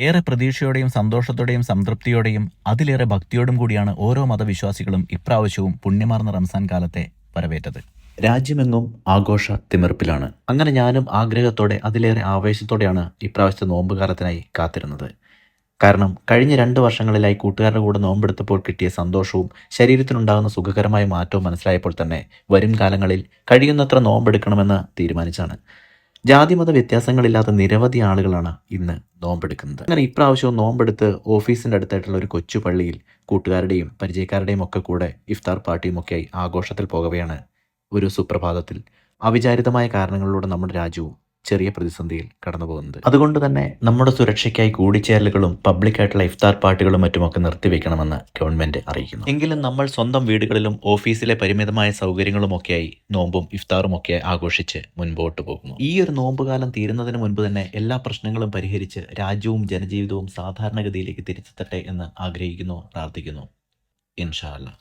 ഏറെ പ്രതീക്ഷയോടെയും സന്തോഷത്തോടെയും സംതൃപ്തിയോടെയും അതിലേറെ ഭക്തിയോടും കൂടിയാണ് ഓരോ മതവിശ്വാസികളും ഇപ്രാവശ്യവും പുണ്യമാർന്ന റംസാൻ കാലത്തെ വരവേറ്റത്. രാജ്യമെങ്ങും ആഘോഷ തിമിർപ്പിലാണ്. അങ്ങനെ ഞാനും ആഗ്രഹത്തോടെ അതിലേറെ ആവേശത്തോടെയാണ് ഇപ്രാവശ്യത്തെ നോമ്പുകാലത്തിനായി കാത്തിരുന്നത്. കാരണം കഴിഞ്ഞ 2 വർഷങ്ങളിലായി കൂട്ടുകാരുടെ കൂടെ നോമ്പെടുത്തപ്പോൾ കിട്ടിയ സന്തോഷവും ശരീരത്തിനുണ്ടാകുന്ന സുഖകരമായ മാറ്റവും മനസ്സിലായപ്പോൾ തന്നെ വരും കാലങ്ങളിൽ കഴിയുന്നത്ര നോമ്പെടുക്കണമെന്ന് തീരുമാനിച്ചാണ്. ജാതിമത വ്യത്യാസങ്ങളില്ലാത്ത നിരവധി ആളുകളാണ് ഇന്ന് നോമ്പെടുക്കുന്നത്. അങ്ങനെ ഇപ്രാവശ്യവും നോമ്പെടുത്ത് ഓഫീസിൻ്റെ അടുത്തായിട്ടുള്ള ഒരു കൊച്ചു പള്ളിയിൽ കൂട്ടുകാരുടെയും പരിചയക്കാരുടെയും ഒക്കെ കൂടെ ഇഫ്താർ പാർട്ടിയും ഒക്കെയായി ആഘോഷത്തിൽ പോകവെയാണ് ഒരു സുപ്രഭാതത്തിൽ അവിചാരിതമായ കാരണങ്ങളിലൂടെ നമ്മുടെ രാജ്യവും ചെറിയ പ്രതിസന്ധിയിൽ കടന്നു പോകുന്നത്. അതുകൊണ്ട് തന്നെ നമ്മുടെ സുരക്ഷയ്ക്കായി കൂടിച്ചേരലുകളും പബ്ലിക്കായിട്ടുള്ള ഇഫ്താർ പാർട്ടികളും മറ്റുമൊക്കെ നിർത്തിവെക്കണമെന്ന് ഗവൺമെന്റ് അറിയിക്കുന്നു. എങ്കിലും നമ്മൾ സ്വന്തം വീടുകളിലും ഓഫീസിലെ പരിമിതമായ സൗകര്യങ്ങളുമൊക്കെയായി നോമ്പും ഇഫ്താറും ഒക്കെ ആഘോഷിച്ച് മുൻപോട്ട് പോകുന്നു. ഈ ഒരു നോമ്പുകാലം തീരുന്നതിന് മുൻപ് തന്നെ എല്ലാ പ്രശ്നങ്ങളും പരിഹരിച്ച് രാജ്യവും ജനജീവിതവും സാധാരണഗതിയിലേക്ക് തിരിച്ചെത്തട്ടെ എന്ന് ആഗ്രഹിക്കുന്നു, പ്രാർത്ഥിക്കുന്നു. ഇൻഷാ അല്ലാഹ്.